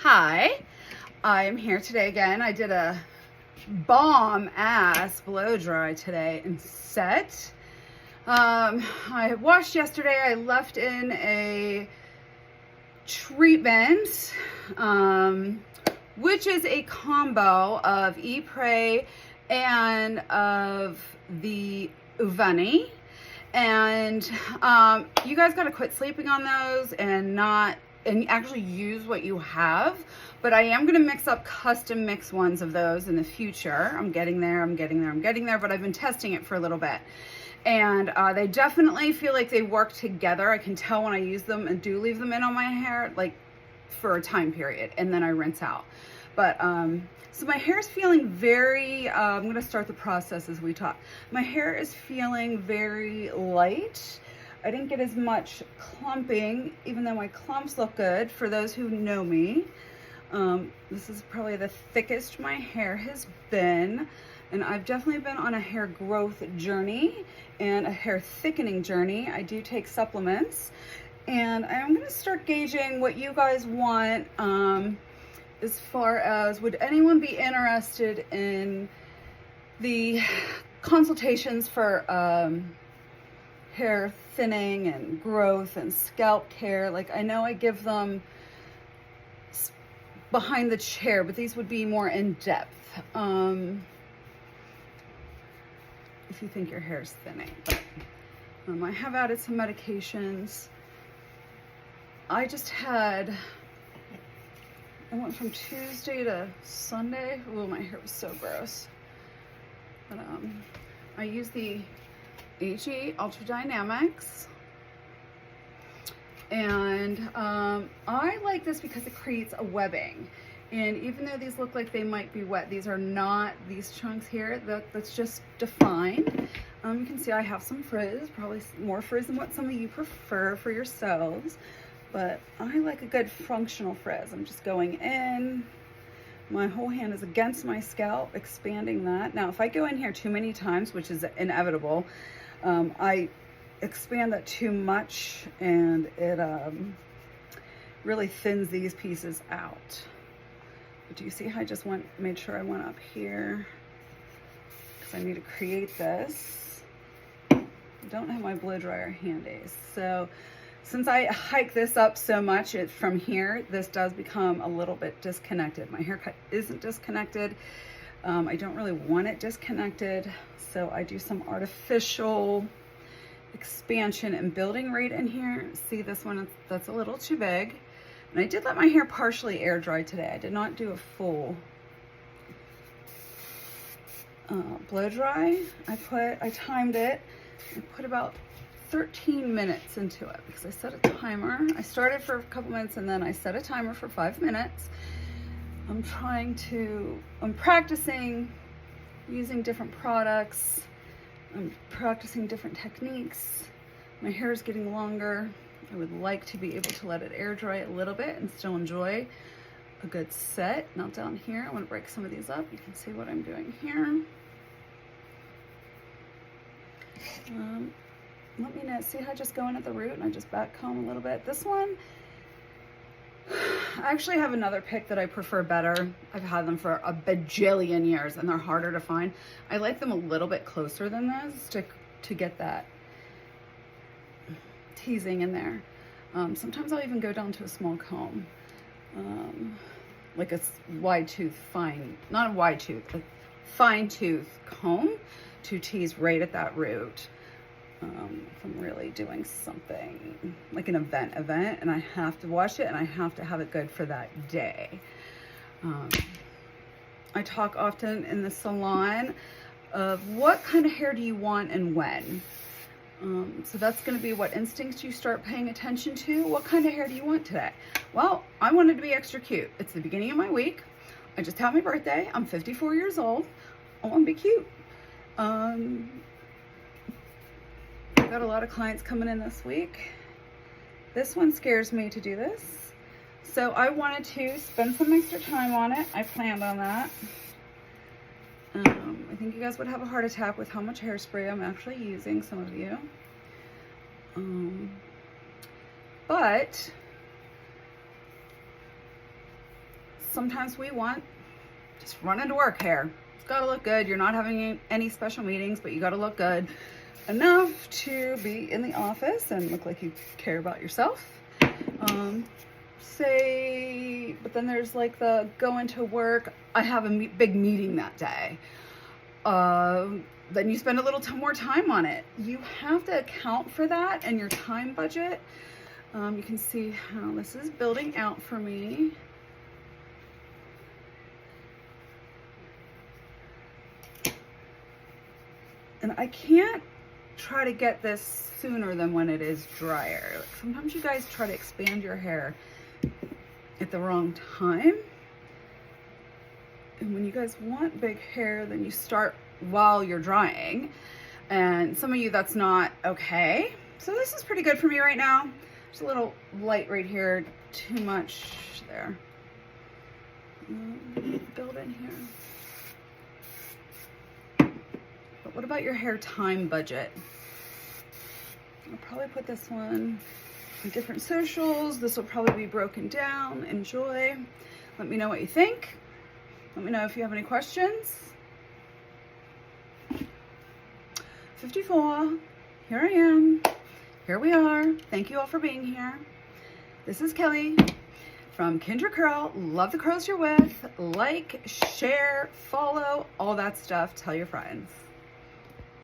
Hi, I am here today again. I did a bomb ass blow dry today and set. I washed yesterday. I left in a treatment, which is a combo of e-pray and of the Uveni. And you guys got to quit sleeping on those and actually use what you have. But I am going to mix up custom mix ones of those in the future. I'm getting there, but I've been testing it for a little bit. And they definitely feel like they work together. I can tell when I use them and do leave them in on my hair, like for a time period, and then I rinse out. But so my hair is feeling very, I'm going to start the process as we talk. My hair is feeling very light. I didn't get as much clumping, even though my clumps look good for those who know me. This is probably the thickest my hair has been, and I've definitely been on a hair growth journey and a hair thickening journey. I do take supplements, and I'm going to start gauging what you guys want as far as, would anyone be interested in the consultations for hair thinning and growth and scalp care. Like, I know I give them behind the chair, but these would be more in depth. If you think your hair is thinning. But, I have added some medications. I went from Tuesday to Sunday. Oh, my hair was so gross. But I use the HE Ultra Dynamics, and I like this because it creates a webbing. And even though these look like they might be wet, these are not. These chunks here, that's just defined. You can see I have some frizz, probably more frizz than what some of you prefer for yourselves, but I like a good functional frizz. I'm just going in. My whole hand is against my scalp, expanding that. Now, if I go in here too many times, which is inevitable, I expand that too much, and it really thins these pieces out. But do you see how I just made sure I went up here? Because I need to create this. I don't have my blow dryer handy. So since I hike this up so much from here, this does become a little bit disconnected. My haircut isn't disconnected. I don't really want it disconnected. So I do some artificial expansion and building right in here. See this one, that's a little too big. And I did let my hair partially air dry today. I did not do a full blow dry. I timed it. I put about 13 minutes into it because I set a timer. I started for a couple minutes and then I set a timer for 5 minutes. I'm practicing using different products. I'm practicing different techniques. My hair is getting longer. I would like to be able to let it air dry a little bit and still enjoy a good set. Now down here, I want to break some of these up. You can see what I'm doing here. Let me know. See how I just go in at the root and I just back comb a little bit. This one, I actually have another pick that I prefer better. I've had them for a bajillion years and they're harder to find. I like them a little bit closer than this to get that teasing in there. Sometimes I'll even go down to a small comb, like a wide tooth, not a wide tooth, a fine tooth comb to tease right at that root. If I'm really doing something like an event and I have to wash it and I have to have it good for that day. I talk often in the salon of what kind of hair do you want and when. So that's going to be what instincts you start paying attention to. What kind of hair do you want today? Well, I wanted to be extra cute. It's the beginning of my week. I just had my birthday. I'm 54 years old. I want to be cute. I've got a lot of clients coming in this week. This one scares me to do this. So I wanted to spend some extra time on it. I planned on that. I think you guys would have a heart attack with how much hairspray I'm actually using, some of you. But sometimes we want just run into work hair. It's got to look good. You're not having any special meetings, but you got to look good enough to be in the office and look like you care about yourself. But then there's like the go into work, I have a big meeting that day. Then you spend a little more time on it. You have to account for that in your time budget. You can see how this is building out for me. And I can't try to get this sooner than when it is drier. Sometimes you guys try to expand your hair at the wrong time. And when you guys want big hair, then you start while you're drying. And some of you, that's not okay. So this is pretty good for me right now. Just a little light right here, too much there. Build in here. But what about your hair time budget? I'll probably put this one on different socials. This will probably be broken down. Enjoy. Let me know what you think. Let me know if you have any questions. 54. Here I am. Here we are. Thank you all for being here. This is Kelly from Kindred Curl. Love the curls you're with. Like, share, follow, all that stuff. Tell your friends.